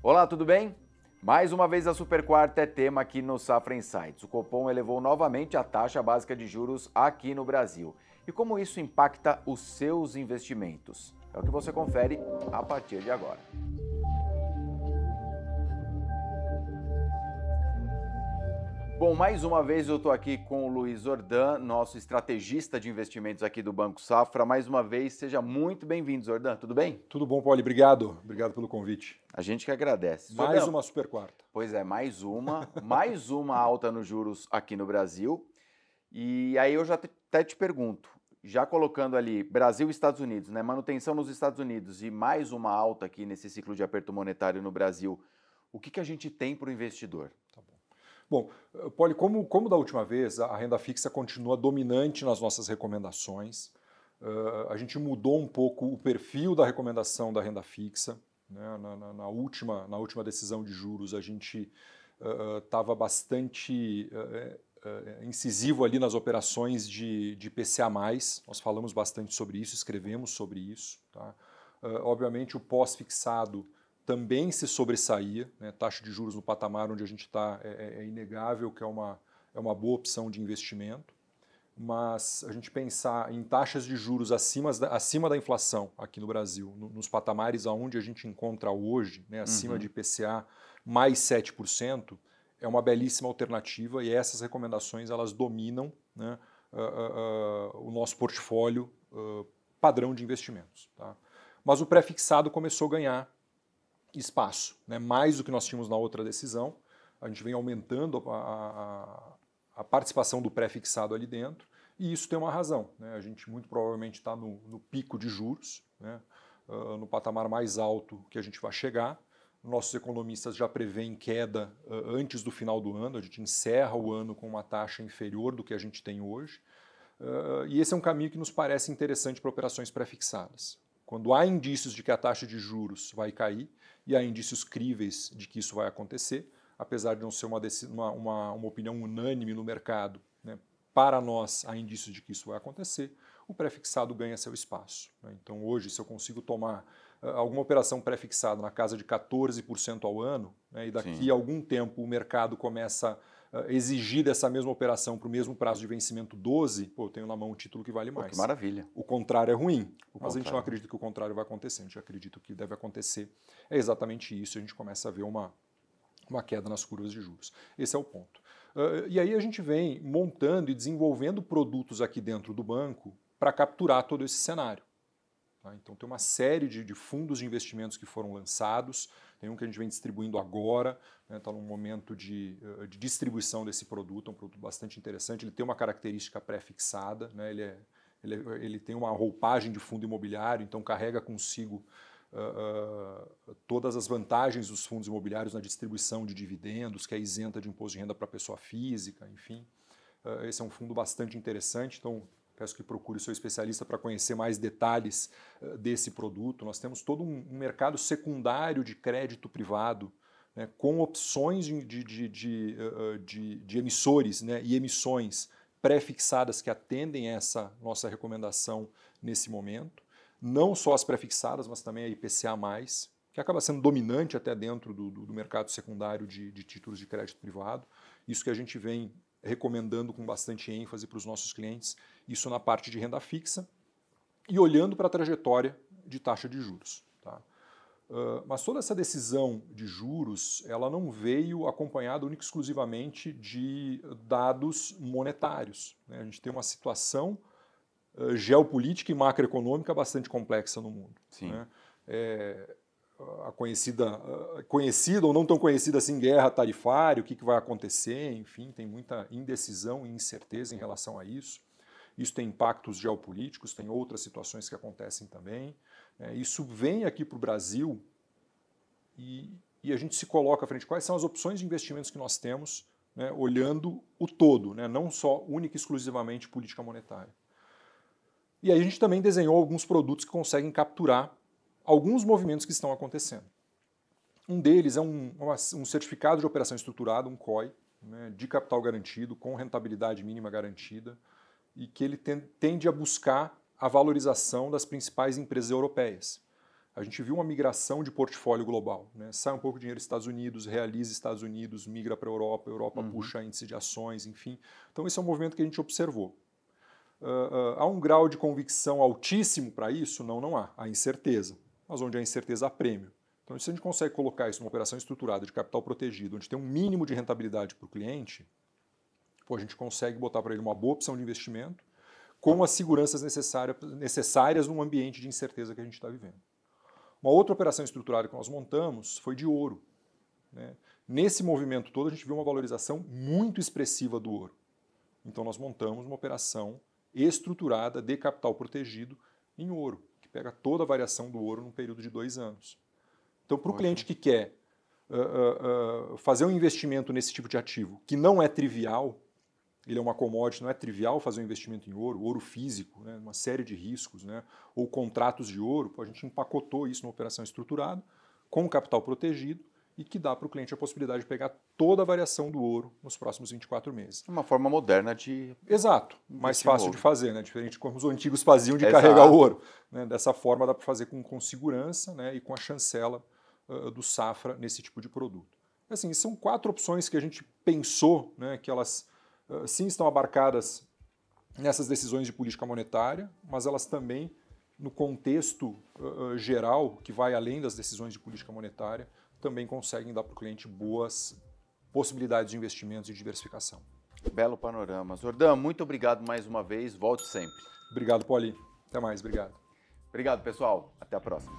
Olá, tudo bem? Mais uma vez a Super Quarta é tema aqui no Safra Insights. O Copom elevou novamente a taxa básica de juros aqui no Brasil. E como isso impacta os seus investimentos? É o que você confere a partir de agora. Bom, mais uma vez eu estou aqui com o Luiz Zordan, nosso estrategista de investimentos aqui do Banco Safra. Mais uma vez, seja muito bem-vindo, Zordan. Tudo bem? Tudo bom, Paulo? Obrigado. Obrigado pelo convite. A gente que agradece. Mais Zordan, uma super quarta. pois é, mais uma alta nos juros aqui no Brasil. E aí eu já até te pergunto, já colocando ali Brasil e Estados Unidos, né, manutenção nos Estados Unidos e mais uma alta aqui nesse ciclo de aperto monetário no Brasil, o que a gente tem para o investidor? Tá bom. Bom, Paulo, como da última vez, a renda fixa continua dominante nas nossas recomendações. A gente mudou um pouco o perfil da recomendação da renda fixa. Né? Na última decisão de juros, a gente estava bastante incisivo ali nas operações de IPCA+. Nós falamos bastante sobre isso, escrevemos sobre isso. Tá? Obviamente, o pós-fixado também se sobressaía, né? Taxa de juros no patamar onde a gente está é inegável que é uma boa opção de investimento, mas a gente pensar em taxas de juros acima da inflação aqui no Brasil, nos patamares aonde a gente encontra hoje, né, acima de IPCA mais 7%, é uma belíssima alternativa e essas recomendações elas dominam, né, o nosso portfólio padrão de investimentos. Tá? Mas o pré-fixado começou a ganhar espaço, né? Mais do que nós tínhamos na outra decisão. A gente vem aumentando a participação do pré-fixado ali dentro e isso tem uma razão. Né? A gente muito provavelmente está no pico de juros, né? No patamar mais alto que a gente vai chegar. Nossos economistas já prevêem queda antes do final do ano, a gente encerra o ano com uma taxa inferior do que a gente tem hoje. E esse é um caminho que nos parece interessante para operações pré-fixadas. Quando há indícios de que a taxa de juros vai cair, e há indícios críveis de que isso vai acontecer, apesar de não ser uma opinião unânime no mercado, né, para nós há indícios de que isso vai acontecer, o pré-fixado ganha seu espaço. Né? Então hoje, se eu consigo tomar alguma operação pré-fixada na casa de 14% ao ano, né, e daqui a algum tempo o mercado começa a exigir dessa mesma operação para o mesmo prazo de vencimento 12, eu tenho na mão um título que vale mais. Que maravilha. O contrário é ruim, mas a gente não acredita que o contrário vai acontecer, a gente acredita que deve acontecer. É exatamente isso, a gente começa a ver uma queda nas curvas de juros. Esse é o ponto. E aí a gente vem montando e desenvolvendo produtos aqui dentro do banco para capturar todo esse cenário. Tá? Então tem uma série de fundos de investimentos que foram lançados, tem um que a gente vem distribuindo agora, está num momento de distribuição desse produto, é um produto bastante interessante, ele tem uma característica pré-fixada, né? Ele tem uma roupagem de fundo imobiliário, então carrega consigo todas as vantagens dos fundos imobiliários na distribuição de dividendos, que é isenta de imposto de renda para pessoa física, enfim. Esse é um fundo bastante interessante, então peço que procure o seu especialista para conhecer mais detalhes desse produto. Nós temos todo um mercado secundário de crédito privado, né, com opções de emissores, né, e emissões pré-fixadas que atendem essa nossa recomendação nesse momento. Não só as pré-fixadas, mas também a IPCA+, que acaba sendo dominante até dentro do mercado secundário de títulos de crédito privado. Isso que a gente vem recomendando com bastante ênfase para os nossos clientes, isso na parte de renda fixa e olhando para a trajetória de taxa de juros. Tá? Mas toda essa decisão de juros, ela não veio acompanhada única e exclusivamente de dados monetários. Né? A gente tem uma situação geopolítica e macroeconômica bastante complexa no mundo. Sim. Né? A conhecida ou não tão conhecida assim, guerra tarifária, o que vai acontecer, enfim, tem muita indecisão e incerteza em relação a isso. Isso tem impactos geopolíticos, tem outras situações que acontecem também. Isso vem aqui para o Brasil e a gente se coloca à frente. Quais são as opções de investimentos que nós temos, né, olhando o todo, né, não só única e exclusivamente política monetária. E aí a gente também desenhou alguns produtos que conseguem capturar alguns movimentos que estão acontecendo. Um deles é um certificado de operação estruturada, um COI, né, de capital garantido, com rentabilidade mínima garantida, e que ele tende a buscar a valorização das principais empresas europeias. a gente viu uma migração de portfólio global, né? Sai um pouco de dinheiro dos Estados Unidos, realiza Estados Unidos, migra para a Europa puxa índice de ações, enfim. Então esse é um movimento que a gente observou. Há um grau de convicção altíssimo para isso? Não há. Há incerteza. Mas onde há incerteza, há prêmio. Então se a gente consegue colocar isso numa operação estruturada de capital protegido, onde tem um mínimo de rentabilidade para o cliente, a gente consegue botar para ele uma boa opção de investimento com as seguranças necessárias num ambiente de incerteza que a gente está vivendo. Uma outra operação estruturada que nós montamos foi de ouro, né? Nesse movimento todo, a gente viu uma valorização muito expressiva do ouro. Então, nós montamos uma operação estruturada de capital protegido em ouro, que pega toda a variação do ouro num período de 2 anos. Então, para o cliente que quer fazer um investimento nesse tipo de ativo, que não é trivial, ele é uma commodity, não é trivial fazer um investimento em ouro físico, né, uma série de riscos, né, ou contratos de ouro, a gente empacotou isso numa operação estruturada, com capital protegido, e que dá para o cliente a possibilidade de pegar toda a variação do ouro nos próximos 24 meses. Uma forma moderna de... Exato, mais fácil de fazer, né, diferente de como os antigos faziam de Exato. carregar ouro. Né, dessa forma dá para fazer com segurança, né, e com a chancela do Safra nesse tipo de produto. Assim, são 4 opções que a gente pensou, né, que elas... sim estão abarcadas nessas decisões de política monetária, mas elas também, no contexto geral, que vai além das decisões de política monetária, também conseguem dar para o cliente boas possibilidades de investimentos e diversificação. Belo panorama. Zordan, muito obrigado mais uma vez, volte sempre. Obrigado, Pauli. Até mais, obrigado. Obrigado, pessoal. Até a próxima.